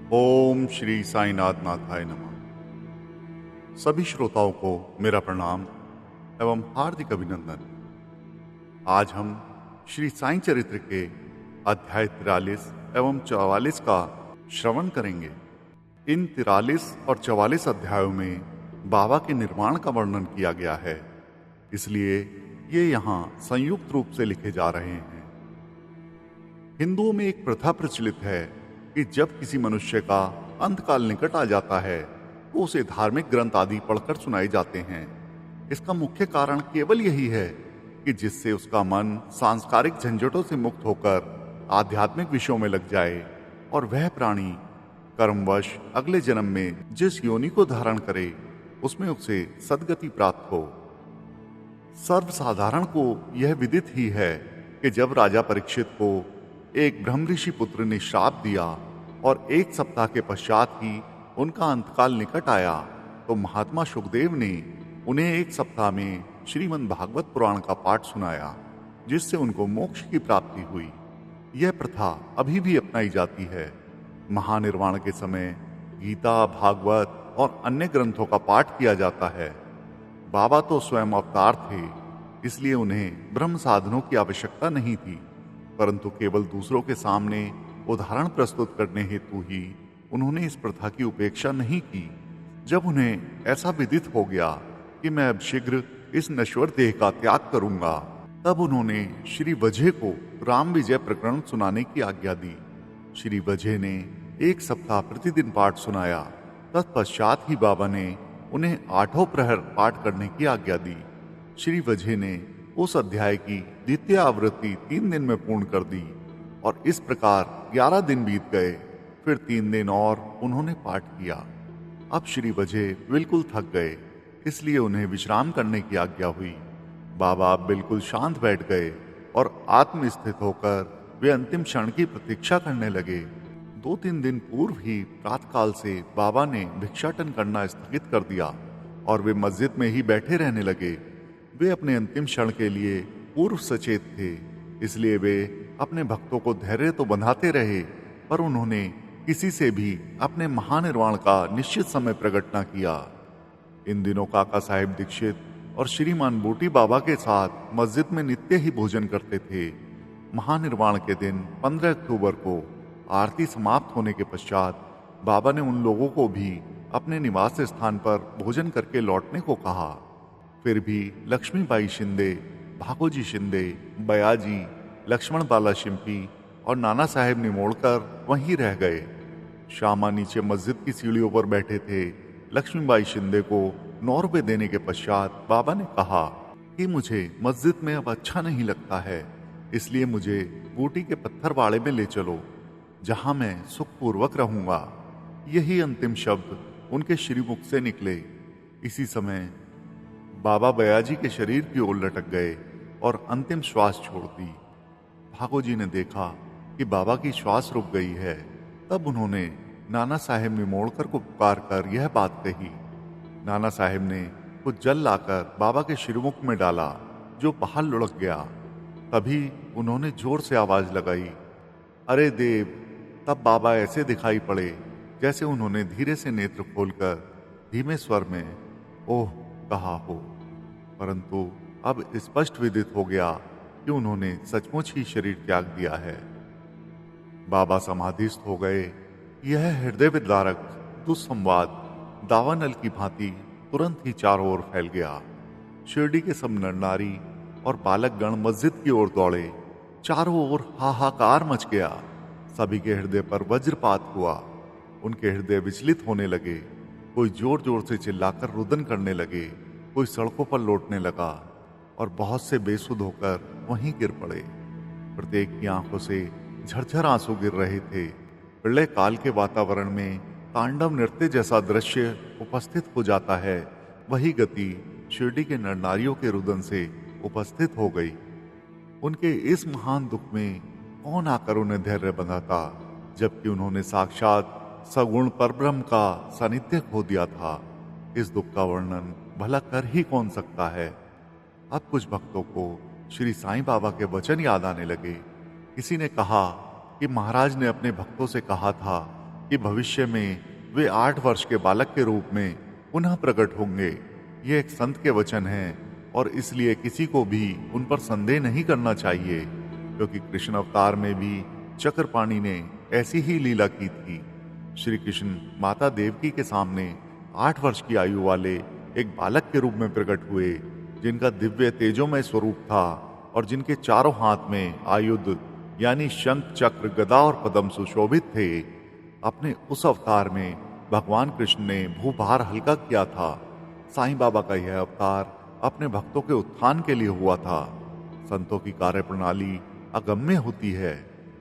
ओम श्री साईनाथ नाथाय नमः। सभी श्रोताओं को मेरा प्रणाम एवं हार्दिक अभिनंदन। आज हम श्री साईं चरित्र के अध्याय 43 एवं 44 का श्रवण करेंगे। इन 43 और 44 अध्यायों में बाबा के निर्वाण का वर्णन किया गया है, इसलिए ये यहाँ संयुक्त रूप से लिखे जा रहे हैं। हिंदुओं में एक प्रथा प्रचलित है कि जब किसी मनुष्य का अंतकाल निकट आ जाता है तो उसे धार्मिक ग्रंथ आदि पढ़कर सुनाए जाते हैं। इसका मुख्य कारण केवल यही है कि जिससे उसका मन सांस्कारिक झंझटों से मुक्त होकर आध्यात्मिक विषयों में लग जाए और वह प्राणी कर्मवश अगले जन्म में जिस योनि को धारण करे उसमें उसे सद्गति प्राप्त हो। सर्वसाधारण को यह विदित ही है कि जब राजा परीक्षित को एक ब्रह्म ऋषि पुत्र ने श्राप दिया और 1 सप्ताह के पश्चात ही उनका अंतकाल निकट आया तो महात्मा शुकदेव ने उन्हें 1 सप्ताह में श्रीमद् भागवत पुराण का पाठ सुनाया, जिससे उनको मोक्ष की प्राप्ति हुई। यह प्रथा अभी भी अपनाई जाती है। महानिर्वाण के समय गीता, भागवत और अन्य ग्रंथों का पाठ किया जाता है। बाबा तो स्वयं अवतार थे, इसलिए उन्हें ब्रह्म साधनों की आवश्यकता नहीं थी, परंतु केवल दूसरों के सामने उदाहरण प्रस्तुत करने हेतु ही उन्होंने इस प्रथा की उपेक्षा नहीं की। जब उन्हें ऐसा विदित हो गया कि मैं अब शीघ्र इस नश्वर देह का त्याग करूंगा, तब उन्होंने श्री वजह को राम विजय प्रकरण सुनाने की आज्ञा दी। श्री वजह ने 1 सप्ताह प्रतिदिन पाठ सुनाया। तत्पश्चात ही बाबा ने उन्हें 8 प्रहर पाठ करने की आज्ञा दी। श्री वजह ने उस अध्याय की द्वितीय आवृत्ति 3 दिन में पूर्ण कर दी और इस प्रकार 11 दिन बीत गए। फिर 3 दिन और उन्होंने पाठ किया। अब श्री वजह बिल्कुल थक गए, इसलिए उन्हें विश्राम करने की आज्ञा हुई। बाबा बिल्कुल शांत बैठ गए और आत्मस्थित होकर वे अंतिम क्षण की प्रतीक्षा करने लगे। 2-3 दिन पूर्व ही प्रातःकाल से बाबा ने भिक्षाटन करना स्थगित कर दिया और वे मस्जिद में ही बैठे रहने लगे। वे अपने अंतिम क्षण के लिए पूर्व सचेत थे, इसलिए वे अपने भक्तों को धैर्य तो बंधाते रहे, पर उन्होंने किसी से भी अपने महानिर्वाण का निश्चित समय प्रकट न किया। इन दिनों काका साहेब दीक्षित और श्रीमान बूटी बाबा के साथ मस्जिद में नित्य ही भोजन करते थे। महानिर्वाण के दिन 15 अक्टूबर को आरती समाप्त होने के पश्चात बाबा ने उन लोगों को भी अपने निवास स्थान पर भोजन करके लौटने को कहा। फिर भी लक्ष्मीबाई शिंदे, भागोजी शिंदे, बयाजी, लक्ष्मण बाला शिंपी और नाना साहेब निमोड़कर वहीं रह गए। श्यामा नीचे मस्जिद की सीढ़ियों पर बैठे थे। लक्ष्मीबाई शिंदे को 9 रुपये देने के पश्चात बाबा ने कहा कि मुझे मस्जिद में अब अच्छा नहीं लगता है, इसलिए मुझे बूटी के पत्थरवाड़े में ले चलो, जहां मैं सुखपूर्वक रहूंगा। यही अंतिम शब्द उनके श्रीमुख से निकले। इसी समय बाबा बयाजी के शरीर की ओर लटक गए और अंतिम श्वास छोड़ दी। भागोजी ने देखा कि बाबा की श्वास रुक गई है। तब उन्होंने नाना साहेब निमोड़कर को पुकार कर यह बात कही। नाना साहेब ने कुछ जल लाकर बाबा के श्रीमुख में डाला, जो बाहर लुढ़क गया। तभी उन्होंने जोर से आवाज लगाई, अरे देव! तब बाबा ऐसे दिखाई पड़े जैसे उन्होंने धीरे से नेत्र खोलकर धीमे स्वर में ओह कहा हो, परंतु अब स्पष्ट विदित हो गया कि उन्होंने सचमुच ही शरीर त्याग दिया है। बाबा समाधिस्थ हो गए। यह हृदय विदारक दुस्संवाद दावानल की भांति तुरंत ही चारों ओर फैल गया। शिरडी के सब नर नारी और बालकगण मस्जिद की ओर दौड़े। चारों ओर हाहाकार मच गया। सभी के हृदय पर वज्रपात हुआ। उनके हृदय विचलित होने लगे। कोई जोर जोर से चिल्लाकर रुदन करने लगे, कोई सड़कों पर लौटने लगा और बहुत से बेसुध होकर वहीं गिर पड़े। प्रत्येक की आंखों से झरझर आंसू गिर रहे थे। प्रलय काल के वातावरण में तांडव नृत्य जैसा दृश्य उपस्थित हो जाता है, वही गति शिरडी के नर नारियों के रुदन से उपस्थित हो गई। उनके इस महान दुख में कौन आकर उन्हें धैर्य बंधाता, जबकि उन्होंने साक्षात सगुण परब्रह्म का सानिध्य खो दिया था। इस दुख का वर्णन भला कर ही कौन सकता है। अब कुछ भक्तों को श्री साईं बाबा के वचन याद आने लगे। किसी ने कहा कि महाराज ने अपने भक्तों से कहा था कि भविष्य में वे 8 वर्ष के बालक के रूप में पुनः प्रकट होंगे। ये एक संत के वचन हैं और इसलिए किसी को भी उन पर संदेह नहीं करना चाहिए, क्योंकि कृष्ण अवतार में भी चक्रपाणि ने ऐसी ही लीला की थी। श्री कृष्ण माता देवकी के सामने 8 वर्ष की आयु वाले एक बालक के रूप में प्रकट हुए, जिनका दिव्य तेजोमय स्वरूप था और जिनके चारों हाथ में आयुध यानी शंख, चक्र, गदा और पद्म सुशोभित थे। अपने उस अवतार में भगवान कृष्ण ने भूभार हल्का किया था। साईं बाबा का यह अवतार अपने भक्तों के उत्थान के लिए हुआ था। संतों की कार्य प्रणाली अगम्य होती है।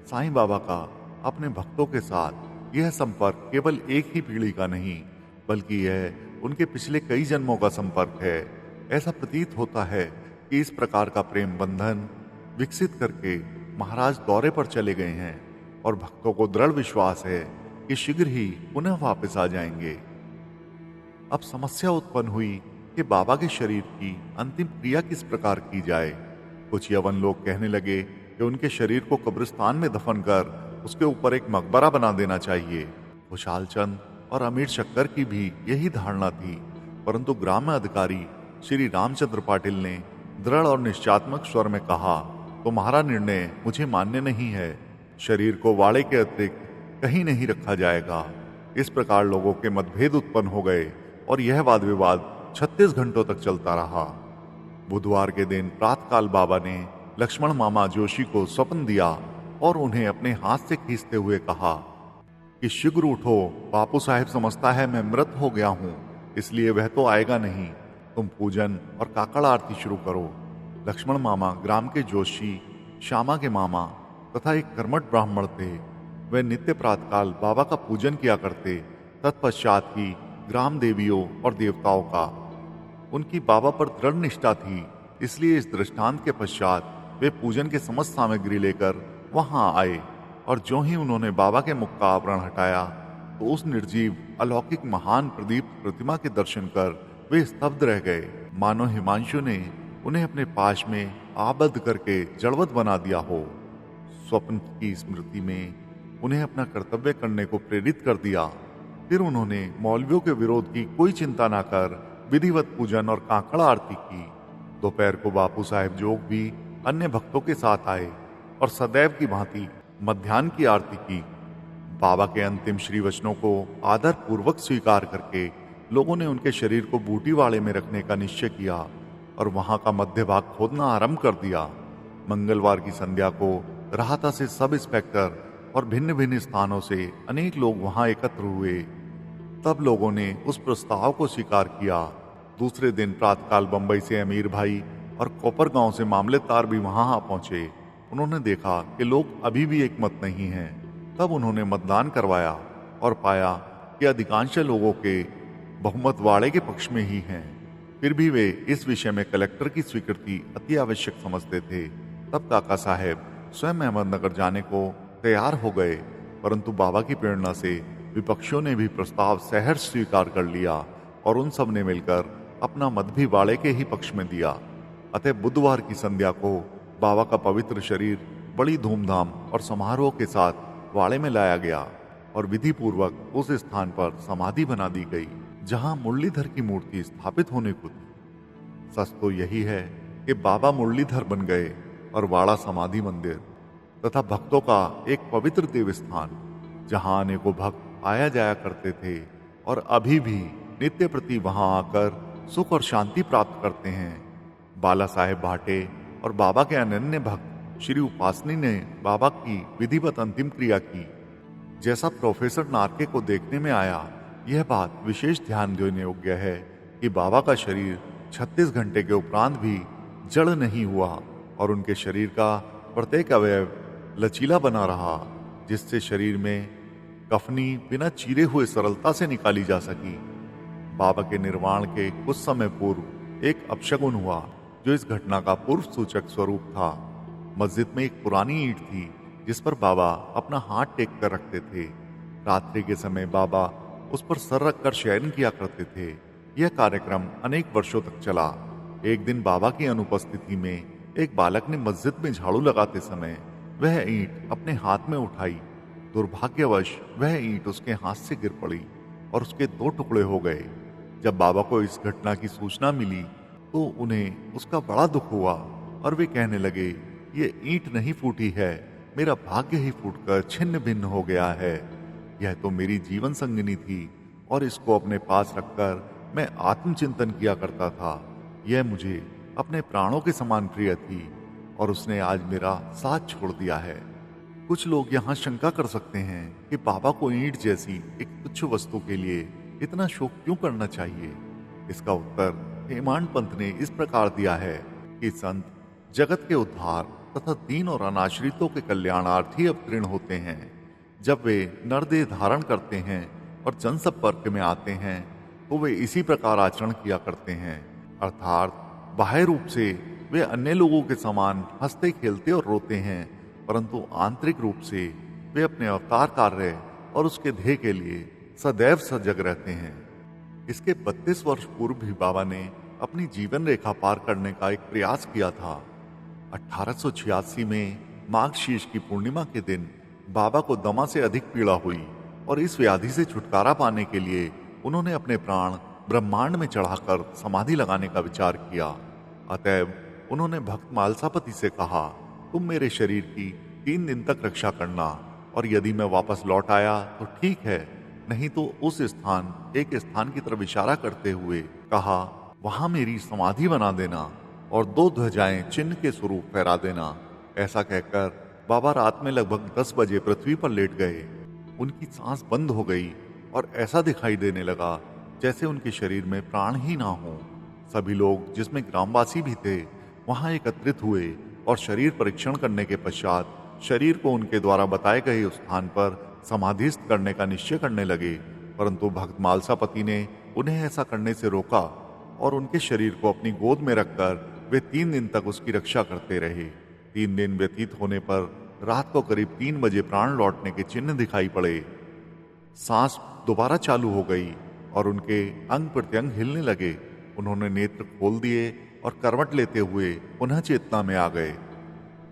साईं बाबा का अपने भक्तों के साथ यह संपर्क केवल एक ही पीढ़ी का नहीं, बल्कि यह उनके पिछले कई जन्मों का संपर्क है। ऐसा प्रतीत होता है कि इस प्रकार का प्रेम बंधन विकसित करके महाराज दौरे पर चले गए हैं और भक्तों को दृढ़ विश्वास है कि शीघ्र ही पुनः वापस आ जाएंगे। अब समस्या उत्पन्न हुई कि बाबा के शरीर की अंतिम क्रिया किस प्रकार की जाए। कुछ यवन लोग कहने लगे कि उनके शरीर को कब्रिस्तान में दफन कर उसके ऊपर एक मकबरा बना देना चाहिए। खुशहाल चंद और अमीर शक्कर की भी यही धारणा थी, परंतु ग्राम्य अधिकारी श्री रामचंद्र पाटिल ने दृढ़ और निश्चयात्मक स्वर में कहा, तुम्हारा निर्णय मुझे मान्य नहीं है। शरीर को वाड़े के अतिरिक्त कहीं नहीं रखा जाएगा। इस प्रकार लोगों के मतभेद उत्पन्न हो गए और यह वाद विवाद 36 घंटों तक चलता रहा। बुधवार के दिन प्रातःकाल बाबा ने लक्ष्मण मामा जोशी को स्वप्न दिया और उन्हें अपने हाथ से खींचते हुए कहा कि शीघ्र उठो, बापू साहेब समझता है मैं मृत हो गया हूं, इसलिए वह तो आएगा नहीं। तुम पूजन और काकड़ आरती शुरू करो। लक्ष्मण मामा ग्राम के जोशी, श्यामा के मामा तथा एक कर्मठ ब्राह्मण थे। वे नित्य प्रातःकाल बाबा का पूजन किया करते, तत्पश्चात ही ग्राम देवियों और देवताओं का। उनकी बाबा पर दृढ़ निष्ठा थी, इसलिए इस दृष्टांत के पश्चात वे पूजन के समस्त सामग्री लेकर वहां आए और जो ही उन्होंने बाबा के मुख का आवरण हटाया तो उस निर्जीव अलौकिक महान प्रदीप प्रतिमा के दर्शन कर वे स्तब्ध रह गए, मानो हिमांशु ने उन्हें अपने पास में आबद्ध करके जड़वत बना दिया हो। स्वप्न की स्मृति में उन्हें अपना कर्तव्य करने को प्रेरित कर दिया। फिर उन्होंने मौलवियों के विरोध की कोई चिंता न कर विधिवत पूजन और काकड़ आरती की। दोपहर को बापू साहेब जोग भी अन्य भक्तों के साथ आए और सदैव की भांति मध्याह्न की आरती की। बाबा के अंतिम श्री वचनों को आदर पूर्वक स्वीकार करके लोगों ने उनके शरीर को बूटीवाड़े में रखने का निश्चय किया और वहां का मध्य भाग खोदना आरंभ कर दिया। मंगलवार की संध्या को राहता से सब इंस्पेक्टर और भिन्न भिन्न स्थानों से अनेक लोग वहां एकत्र हुए। तब लोगों ने उस प्रस्ताव को स्वीकार किया। दूसरे दिन प्रातःकाल बंबई से अमीर भाई और कोपर गांव से मामलेदार भी वहां आ पहुंचे। उन्होंने देखा कि लोग अभी भी एक मत नहीं हैं। तब उन्होंने मतदान करवाया और पाया कि अधिकांश लोगों के बहुमत वाड़े के पक्ष में ही हैं। फिर भी वे इस विषय में कलेक्टर की स्वीकृति अति आवश्यक समझते थे। तब काका साहेब स्वयं अहमदनगर जाने को तैयार हो गए, परंतु बाबा की प्रेरणा से विपक्षियों ने भी प्रस्ताव सहर्ष स्वीकार कर लिया और उन सब ने मिलकर अपना मत भी वाड़े के ही पक्ष में दिया। अतः बुधवार की संध्या को बाबा का पवित्र शरीर बड़ी धूमधाम और समारोह के साथ वाड़े में लाया गया और विधि पूर्वक उस स्थान पर समाधि बना दी गई जहां मुरलीधर की मूर्ति स्थापित होने को थी। सच तो यही है कि बाबा मुरलीधर बन गए और वाड़ा समाधि मंदिर तथा भक्तों का एक पवित्र देव स्थान, जहां अनेकों भक्त आया जाया करते थे और अभी भी नित्य प्रति वहां आकर सुख और शांति प्राप्त करते हैं। बाला साहेब भाटे और बाबा के अनन्य भक्त श्री उपासनी ने बाबा की विधिवत अंतिम क्रिया की। जैसा प्रोफेसर नार्के को देखने में आया, यह बात विशेष ध्यान देने योग्य है कि बाबा का शरीर 36 घंटे के उपरांत भी जड़ नहीं हुआ और उनके शरीर का प्रत्येक अवयव लचीला बना रहा, जिससे शरीर में कफनी बिना चीरे हुए सरलता से निकाली जा सकी। बाबा के निर्वाण के कुछ समय पूर्व एक अपशगुन हुआ जो इस घटना का पूर्व सूचक स्वरूप था। मस्जिद में एक पुरानी ईंट थी जिस पर बाबा अपना हाथ टेक कर रखते थे। रात्रि के समय बाबा उस पर सर रखकर शयन किया करते थे। यह कार्यक्रम अनेक वर्षों तक चला। एक दिन बाबा की अनुपस्थिति में एक बालक ने मस्जिद में झाड़ू लगाते समय वह ईंट अपने हाथ में उठाई। दुर्भाग्यवश वह ईंट उसके हाथ से गिर पड़ी और उसके 2 टुकड़े हो गए। जब बाबा को इस घटना की सूचना मिली तो उन्हें उसका बड़ा दुख हुआ और वे कहने लगे, ये ईंट नहीं फूटी है, मेरा भाग्य ही फूटकर छिन्न भिन्न हो गया है। यह तो मेरी जीवन संगिनी थी और इसको अपने पास रखकर मैं आत्मचिंतन किया करता था। यह मुझे अपने प्राणों के समान प्रिय थी और उसने आज मेरा साथ छोड़ दिया है। कुछ लोग यहाँ शंका कर सकते हैं कि बाबा को ईंट जैसी एक तुच्छ वस्तु के लिए इतना शोक क्यों करना चाहिए। इसका उत्तर हेमांड पंत ने इस प्रकार दिया है कि संत जगत के उद्धार तथा दीन और अनाश्रितों के कल्याणार्थी अवतीर्ण होते हैं। जब वे नरदेह धारण करते हैं और जनसंपर्क में आते हैं तो वे इसी प्रकार आचरण किया करते हैं, अर्थात बाह्य रूप से वे अन्य लोगों के समान हंसते खेलते और रोते हैं, परंतु आंतरिक रूप से वे अपने अवतार कार्य और उसके ध्येय के लिए सदैव सजग रहते हैं। इसके 32 वर्ष पूर्व भी बाबा ने अपनी जीवन रेखा पार करने का एक प्रयास किया था। 1886 में माघ शीर्ष की पूर्णिमा के दिन बाबा को दमा से अधिक पीड़ा हुई और इस व्याधि से छुटकारा पाने के लिए उन्होंने अपने प्राण ब्रह्मांड में चढ़ाकर समाधि लगाने का विचार किया। अतएव उन्होंने भक्त मालसापति से कहा, तुम मेरे शरीर की 3 दिन तक रक्षा करना और यदि मैं वापस लौट आया तो ठीक है, नहीं तो उस एक स्थान की तरफ इशारा करते हुए कहा, वहां मेरी समाधि बना देना और 2 ध्वजाएं चिन्ह के स्वरूप फहरा देना। ऐसा कहकर बाबा रात में लगभग 10 बजे पृथ्वी पर लेट गए। उनकी सांस बंद हो गई और ऐसा दिखाई देने लगा जैसे उनके शरीर में प्राण ही ना हो। सभी लोग, जिसमें ग्रामवासी भी थे, वहां एकत्रित हुए और शरीर परीक्षण करने के पश्चात शरीर को उनके द्वारा बताए गए उस स्थान पर समाधिस्थ करने का निश्चय करने लगे। परंतु भक्त मालसापति ने उन्हें ऐसा करने से रोका और उनके शरीर को अपनी गोद में रखकर वे 3 दिन तक उसकी रक्षा करते रहे। 3 दिन व्यतीत होने पर रात को करीब 3 बजे प्राण लौटने के चिन्ह दिखाई पड़े। सांस दोबारा चालू हो गई और उनके अंग प्रत्यंग हिलने लगे। उन्होंने नेत्र खोल दिए और करवट लेते हुए पुनः चेतना में आ गए।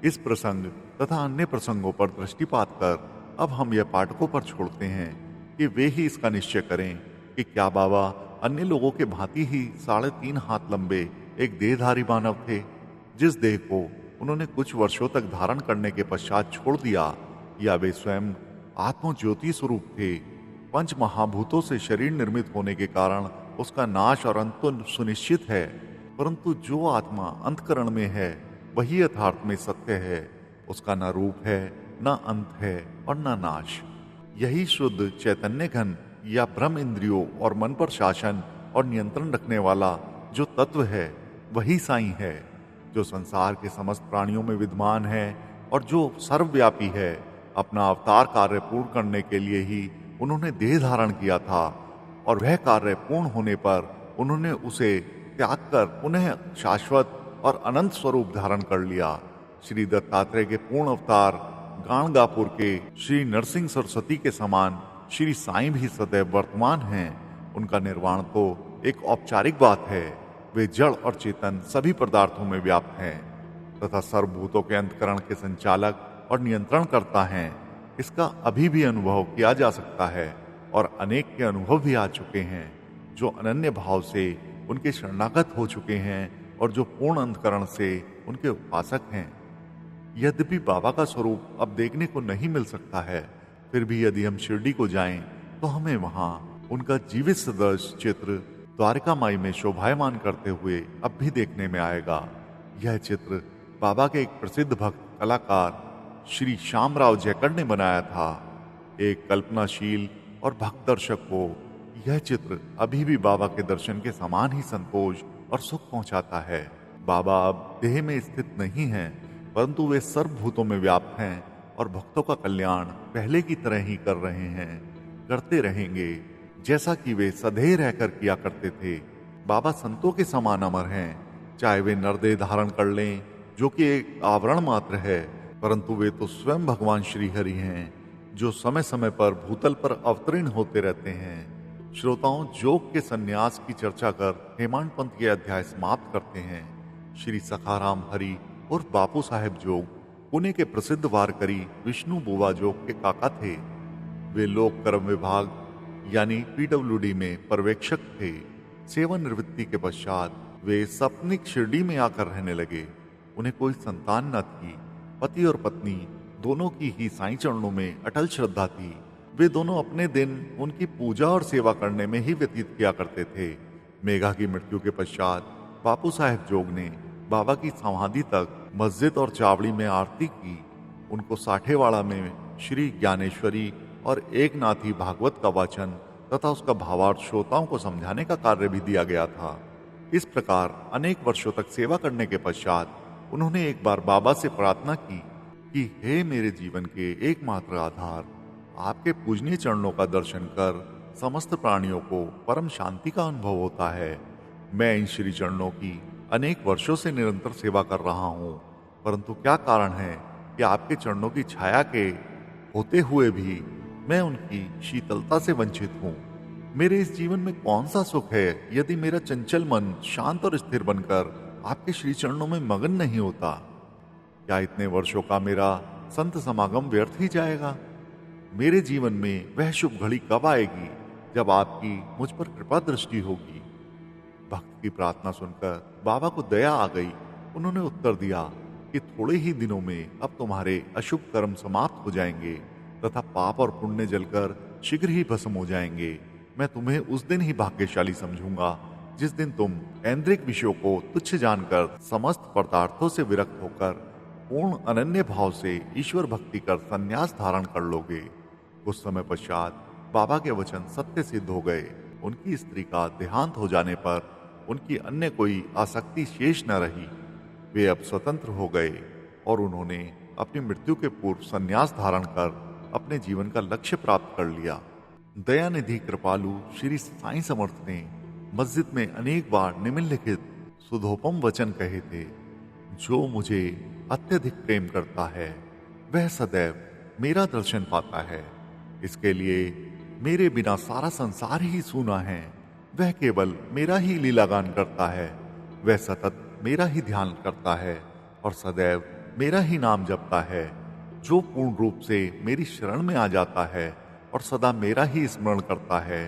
इस प्रसंग तथा अन्य प्रसंगों पर दृष्टिपात कर अब हम यह पाठकों पर छोड़ते हैं कि वे ही इसका निश्चय करें कि क्या बाबा अन्य लोगों के भांति ही 3.5 हाथ लंबे एक देहधारी मानव थे, जिस देह को उन्होंने कुछ वर्षों तक धारण करने के पश्चात छोड़ दिया, या वे स्वयं आत्मज्योति स्वरूप थे। 5 महाभूतों से शरीर निर्मित होने के कारण उसका नाश और अंत तो सुनिश्चित है, परंतु जो आत्मा अंतकरण में है वही यथार्थ में सत्य है। उसका न रूप है, न अंत है और न नाश। यही शुद्ध चैतन्य घन या ब्रह्म इंद्रियों और मन पर शासन और नियंत्रण रखने वाला जो तत्व है वही साईं है, जो संसार के समस्त प्राणियों में विद्यमान है और जो सर्वव्यापी है। अपना अवतार कार्य पूर्ण करने के लिए ही उन्होंने देह धारण किया था और वह कार्य पूर्ण होने पर उन्होंने उसे त्याग कर पुनः शाश्वत और अनंत स्वरूप धारण कर लिया। श्री दत्तात्रेय के पूर्ण अवतार गाणगापुर के श्री नरसिंह सरस्वती के समान श्री साईं भी सदैव वर्तमान हैं। उनका निर्वाण तो एक औपचारिक बात है। वे जड़ और चेतन सभी पदार्थों में व्याप्त हैं तथा सर्वभूतों के अंतकरण के संचालक और नियंत्रण करता हैं। इसका अभी भी अनुभव किया जा सकता है और अनेक के अनुभव भी आ चुके हैं, जो अनन्य भाव से उनके शरणागत हो चुके हैं और जो पूर्ण अंतकरण से उनके उपासक हैं। यद्यपि बाबा का स्वरूप अब देखने को नहीं मिल सकता है, फिर भी यदि हम शिरडी को जाएं तो हमें वहां उनका जीवित सदृश चित्र द्वारिका माई में शोभायमान करते हुए अब भी देखने में आएगा। यह चित्र बाबा के एक प्रसिद्ध भक्त कलाकार श्री श्यामराव जयकर ने बनाया था। एक कल्पनाशील और भक्त दर्शक को यह चित्र अभी भी बाबा के दर्शन के समान ही संतोष और सुख पहुंचाता है। बाबा अब देह में स्थित नहीं हैं, परंतु वे सर्वभूतों में व्याप्त हैं और भक्तों का कल्याण पहले की तरह ही कर रहे हैं, करते रहेंगे, जैसा कि वे सदैव रहकर किया करते थे। बाबा संतों के समान अमर हैं, चाहे वे नरदेह धारण कर लें, जो कि एक आवरण मात्र है, परंतु वे तो स्वयं भगवान श्री हरि हैं, जो समय समय पर भूतल पर अवतीर्ण होते रहते हैं। श्रोताओं, जोग के संन्यास की चर्चा कर हेमांड पंत के अध्याय समाप्त करते हैं। श्री सखाराम हरि उर्फ बापू साहेब जोग पुणे के प्रसिद्ध वारकरी विष्णु बुवा जोग के काका थे। वे लोक कर्म विभाग यानी पीडब्ल्यूडी में पर्यवेक्षक थे। सेवानिवृत्ति के पश्चात वे सपनिक शिरडी में आकर रहने लगे। उन्हें कोई संतान न थी। पति और पत्नी दोनों की ही साईं चरणों में अटल श्रद्धा थी। वे दोनों अपने दिन उनकी पूजा और सेवा करने में ही व्यतीत किया करते थे। मेघा की मृत्यु के पश्चात बापू साहेब जोग ने बाबा की समाधि तक मस्जिद और चावड़ी में आरती की। उनको साठेवाड़ा में श्री ज्ञानेश्वरी और एक नाथी भागवत का वाचन तथा उसका भावार्थ श्रोताओं को समझाने का कार्य भी दिया गया था। इस प्रकार अनेक वर्षों तक सेवा करने के पश्चात उन्होंने एक बार बाबा से प्रार्थना की कि हे मेरे जीवन के एकमात्र आधार, आपके पूजनीय चरणों का दर्शन कर समस्त प्राणियों को परम शांति का अनुभव होता है। मैं इन श्री चरणों की अनेक वर्षों से निरंतर सेवा कर रहा हूँ, परंतु क्या कारण है कि आपके चरणों की छाया के होते हुए भी मैं उनकी शीतलता से वंचित हूँ। मेरे इस जीवन में कौन सा सुख है यदि मेरा चंचल मन शांत और स्थिर बनकर आपके श्री चरणों में मगन नहीं होता? क्या इतने वर्षों का मेरा संत समागम व्यर्थ ही जाएगा? मेरे जीवन में वह शुभ घड़ी कब आएगी जब आपकी मुझ पर कृपा दृष्टि होगी? भक्त की प्रार्थना सुनकर बाबा को दया आ गई। उन्होंने उत्तर दिया कि थोड़े ही दिनों में अब तुम्हारे अशुभ कर्म समाप्त हो जाएंगे तथा पाप और पुण्य जलकर शीघ्र ही भस्म हो जाएंगे। मैं तुम्हें उस दिन ही भाग्यशाली समझूंगा जिस दिन तुम ऐन्द्रिक विषयों को तुच्छ जानकर समस्त पदार्थों से विरक्त होकर पूर्ण अनन्य भाव से ईश्वर भक्ति कर संन्यास धारण कर लोगे। कुछ समय पश्चात बाबा के वचन सत्य सिद्ध हो गए। उनकी स्त्री का देहांत हो जाने पर उनकी अन्य कोई आसक्ति शेष न रही। वे अब स्वतंत्र हो गए और उन्होंने अपनी मृत्यु के पूर्व संन्यास धारण कर अपने जीवन का लक्ष्य प्राप्त कर लिया। दयानिधि कृपालु श्री साईं समर्थ ने मस्जिद में अनेक बार निम्नलिखित सुधोपम वचन कहे थे। जो मुझे अत्यधिक प्रेम करता है वह सदैव मेरा दर्शन पाता है। इसके लिए मेरे बिना सारा संसार ही सूना है। वह केवल मेरा ही लीलागान करता है। वह सतत मेरा ही ध्यान करता है और सदैव मेरा ही नाम जपता है। जो पूर्ण रूप से मेरी शरण में आ जाता है और सदा मेरा ही स्मरण करता है,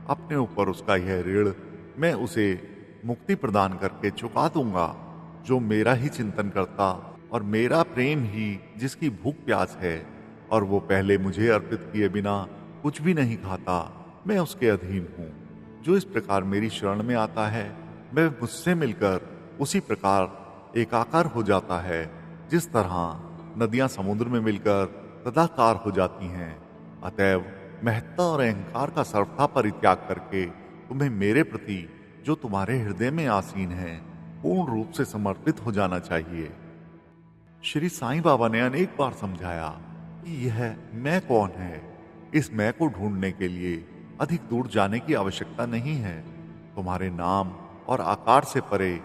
अपने ऊपर उसका यह ऋण मैं उसे मुक्ति प्रदान करके चुका दूंगा। जो मेरा ही चिंतन करता और मेरा प्रेम ही जिसकी भूख प्यास है और वो पहले मुझे अर्पित किए बिना कुछ भी नहीं खाता, मैं उसके अधीन हूँ। जो इस प्रकार मेरी शरण में आता है वह मुझसे मिलकर उसी प्रकार एकाकार हो जाता है जिस तरह नदियां समुद्र में मिलकर तदाकार हो जाती हैं। अतएव महत्ता और अहंकार का सर्वथा परित्याग करके तुम्हें मेरे प्रति जो तुम्हारे हृदय में आसीन है पूर्ण रूप से समर्पित हो जाना चाहिए। श्री साईं बाबा ने अनेक बार समझाया कि यह मैं कौन है। इस मैं को ढूंढने के लिए अधिक दूर जाने की आवश्यकता नहीं है। तुम्हारे नाम और आकार से परे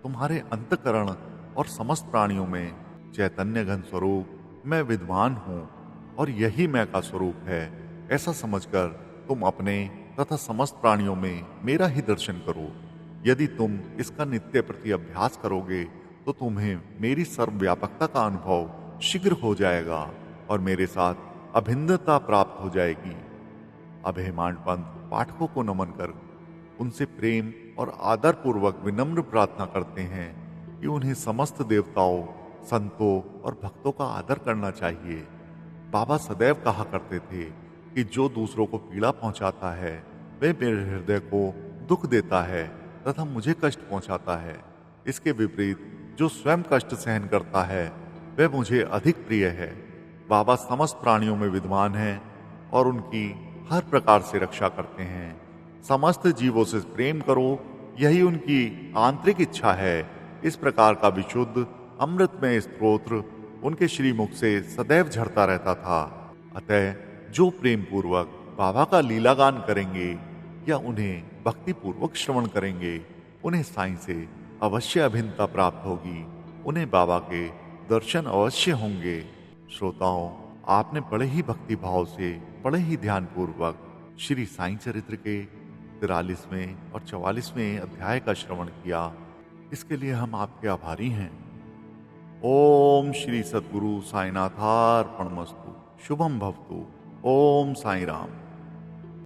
तुम्हारे अंतकरण और समस्त प्राणियों में चैतन्य घन स्वरूप मैं विद्वान हूँ और यही मैं का स्वरूप है। ऐसा समझकर तुम अपने तथा समस्त प्राणियों में मेरा ही दर्शन करो। यदि तुम इसका नित्य प्रति अभ्यास करोगे तो तुम्हें मेरी सर्वव्यापकता का अनुभव शीघ्र हो जाएगा और मेरे साथ अभिन्नता प्राप्त हो जाएगी। अभिमान पंथ पाठकों को नमन कर उनसे प्रेम और आदर पूर्वक विनम्र प्रार्थना करते हैं कि उन्हें समस्त देवताओं, संतों और भक्तों का आदर करना चाहिए। बाबा सदैव कहा करते थे कि जो दूसरों को पीड़ा पहुंचाता है वह मेरे हृदय को दुख देता है तथा मुझे कष्ट पहुंचाता है। इसके विपरीत जो स्वयं कष्ट सहन करता है वह मुझे अधिक प्रिय है। बाबा समस्त प्राणियों में विद्वान हैं और उनकी हर प्रकार से रक्षा करते हैं। समस्त जीवों से प्रेम करो, यही उनकी आंतरिक इच्छा है। इस प्रकार का विशुद्ध अमृतमय स्तोत्र उनके श्रीमुख से सदैव झरता रहता था। अतः जो प्रेम पूर्वक बाबा का लीलागान करेंगे या उन्हें भक्ति पूर्वक श्रवण करेंगे उन्हें साईं से अवश्य अभिन्नता प्राप्त होगी। उन्हें बाबा के दर्शन अवश्य होंगे। श्रोताओं, आपने बड़े ही भक्ति भाव से, बड़े ही ध्यान पूर्वक श्री साईं चरित्र के 43वें और 44वें अध्याय का श्रवण किया। इसके लिए हम आपके आभारी हैं। ओम श्री सद्गुरु साईनाथार्पणमस्तु। शुभम भवतु। ओम साईं राम।